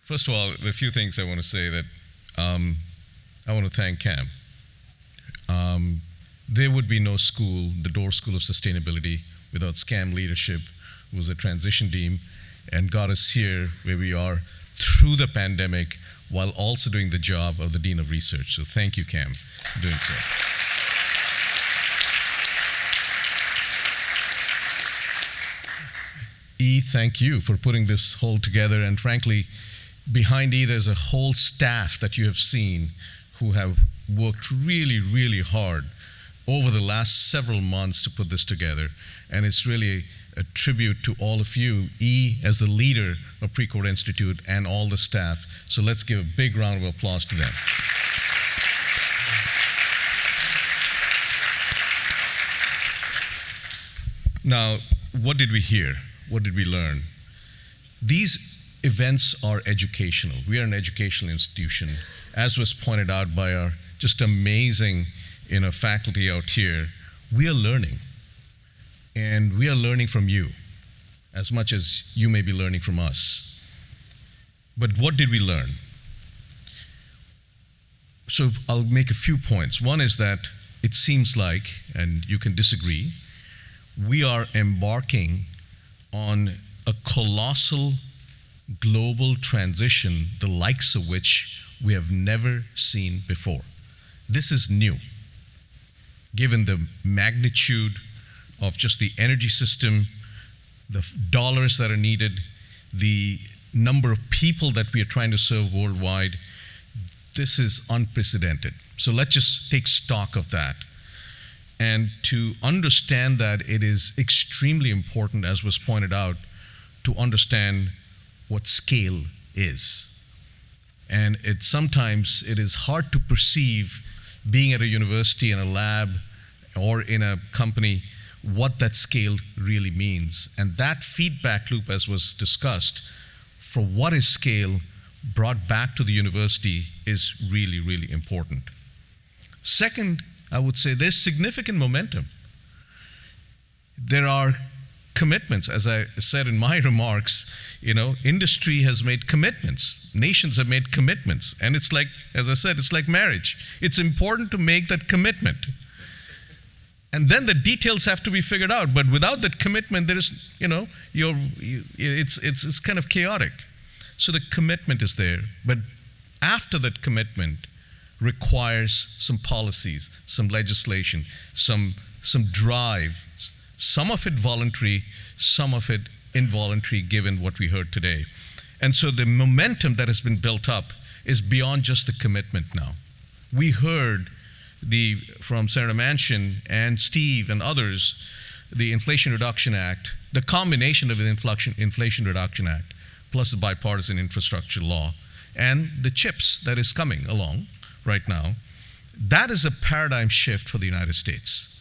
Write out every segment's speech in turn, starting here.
First of all, there are a few things I want to say that I want to thank Cam. There would be no school, the Door School of Sustainability, without SCAM leadership, who was a transition team, and got us here where we are through the pandemic, while also doing the job of the Dean of Research. So thank you, Cam, for doing so. E, thank you for putting this whole together, and frankly, behind E, there's a whole staff that you have seen who have worked really, really hard over the last several months to put this together. And it's really a tribute to all of you, E as the leader of Precourt Institute and all the staff. So let's give a big round of applause to them. Now, what did we hear? What did we learn? These events are educational. We are an educational institution. As was pointed out by our just amazing faculty out here, we are learning. And we are learning from you as much as you may be learning from us. But what did we learn? So I'll make a few points. One is that it seems like, and you can disagree, we are embarking on a colossal global transition, the likes of which we have never seen before. This is new, given the magnitude of just the energy system, the dollars that are needed, the number of people that we are trying to serve worldwide. This is unprecedented. So let's just take stock of that. And to understand that, it is extremely important, as was pointed out, to understand what scale is. And sometimes it is hard to perceive, being at a university, in a lab, or in a company, what that scale really means. And that feedback loop, as was discussed, for what is scale brought back to the university is really, really important. Second, I would say there's significant momentum. There are commitments, as I said in my remarks, industry has made commitments. Nations have made commitments. And it's like, as I said, it's like marriage. It's important to make that commitment. And then the details have to be figured out. But without that commitment, there is, it's kind of chaotic. So the commitment is there. But after that commitment requires some policies, some legislation, some drive, some of it voluntary, some of it involuntary, given what we heard today. And so the momentum that has been built up is beyond just the commitment now. We heard from Senator Manchin and Steve and others, the Inflation Reduction Act, the combination of the Inflation Reduction Act, plus the bipartisan infrastructure law, and the CHIPS that is coming along right now. That is a paradigm shift for the United States.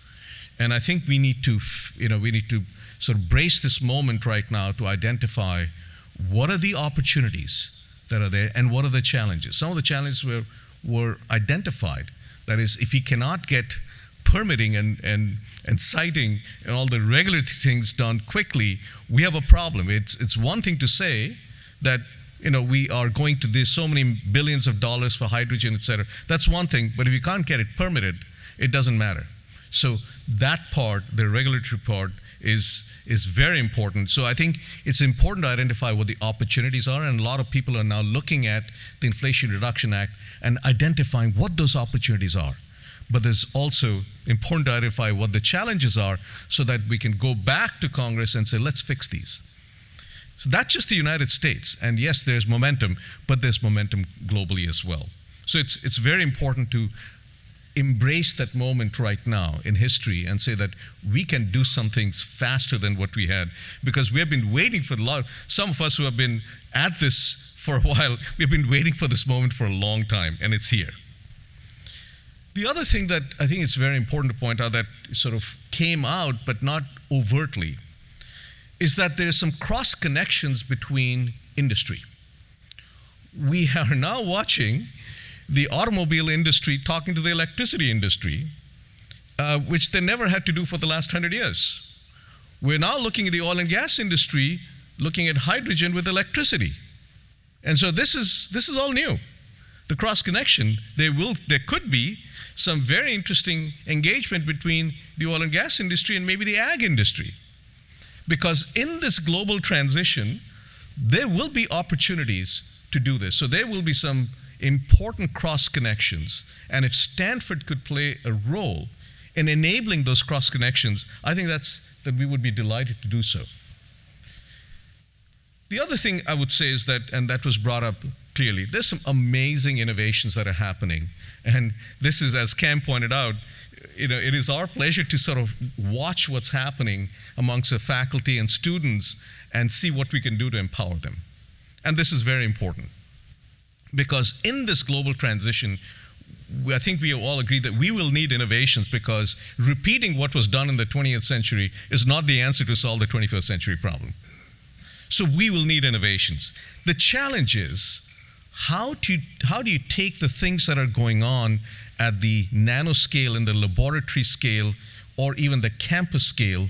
And I think we need to sort of brace this moment right now to identify what are the opportunities that are there and what are the challenges. Some of the challenges were identified. That is, if we cannot get permitting and siting and all the regulatory things done quickly, we have a problem. It's one thing to say that we are going to this so many billions of dollars for hydrogen, et cetera. That's one thing, but if you can't get it permitted, it doesn't matter. So that part, the regulatory part, is very important. So I think it's important to identify what the opportunities are, and a lot of people are now looking at the Inflation Reduction Act and identifying what those opportunities are. But it's also important to identify what the challenges are so that we can go back to Congress and say, let's fix these. So that's just the United States. And yes, there's momentum, but there's momentum globally as well. So it's very important to embrace that moment right now in history and say that we can do some things faster than what we had, because we have been waiting for some of us who have been at this for a while, we've been waiting for this moment for a long time, and it's here. The other thing that I think it's very important to point out that sort of came out but not overtly is that there's some cross connections between industry. We are now watching the automobile industry talking to the electricity industry, which they never had to do for the last 100 years. We're now looking at the oil and gas industry, looking at hydrogen with electricity. And so this is all new. The cross connection, there could be some very interesting engagement between the oil and gas industry and maybe the ag industry. Because in this global transition, there will be opportunities to do this. So there will be some important cross connections. And if Stanford could play a role in enabling those cross connections, I think that we would be delighted to do so. The other thing I would say is that, and that was brought up clearly, there's some amazing innovations that are happening. And this is, as Cam pointed out, it is our pleasure to sort of watch what's happening amongst the faculty and students and see what we can do to empower them. And this is very important. Because in this global transition, I think we all agree that we will need innovations, because repeating what was done in the 20th century is not the answer to solve the 21st century problem. So we will need innovations. The challenge is, how do you take the things that are going on at the nanoscale, in the laboratory scale, or even the campus scale,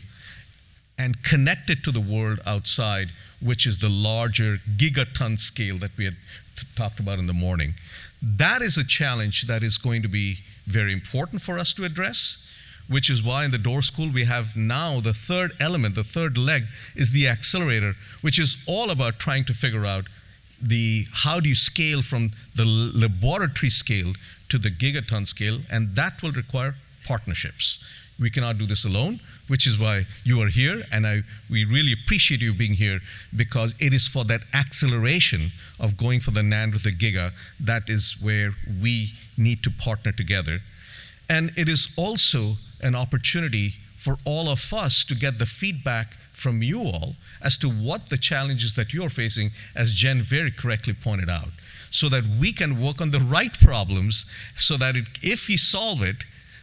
and connect it to the world outside, which is the larger gigaton scale that we had talked about in the morning. That is a challenge that is going to be very important for us to address, which is why in the Door School we have now the third element, the third leg, is the accelerator, which is all about trying to figure out how do you scale from the laboratory scale to the gigaton scale, and that will require partnerships. We cannot do this alone, which is why you are here, and we really appreciate you being here, because it is for that acceleration of going for the NAND with the giga that is where we need to partner together. And it is also an opportunity for all of us to get the feedback from you all as to what the challenges that you're facing, as Jen very correctly pointed out, so that we can work on the right problems, so that if we solve it,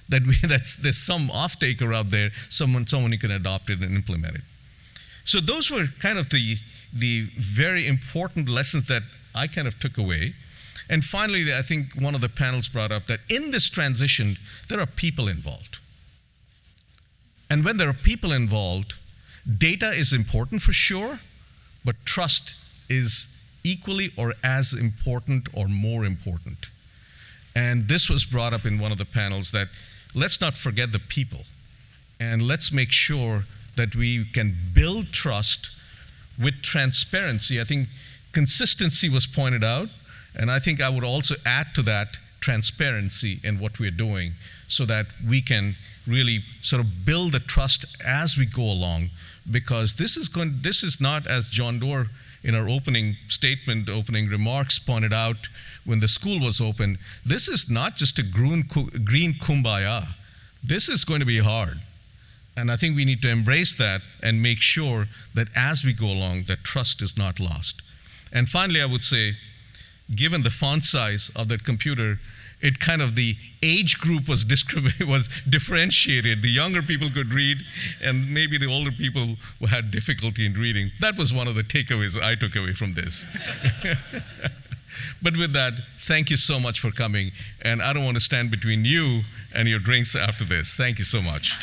there's some off-taker out there, someone who can adopt it and implement it. So those were kind of the very important lessons that I kind of took away. And finally, I think one of the panels brought up that in this transition, there are people involved. And when there are people involved, data is important for sure, but trust is equally or as important or more important. And this was brought up in one of the panels, that let's not forget the people, and let's make sure that we can build trust with transparency. I think consistency was pointed out, and I think I would also add to that transparency in what we're doing, so that we can really sort of build the trust as we go along. Because this is not, as John Doerr in our opening remarks pointed out when the school was open, this is not just a green kumbaya. This is going to be hard. And I think we need to embrace that and make sure that as we go along, that trust is not lost. And finally, I would say, given the font size of that computer, it kind of, the age group was differentiated. The younger people could read, and maybe the older people who had difficulty in reading. That was one of the takeaways I took away from this. But with that, thank you so much for coming. And I don't want to stand between you and your drinks after this. Thank you so much.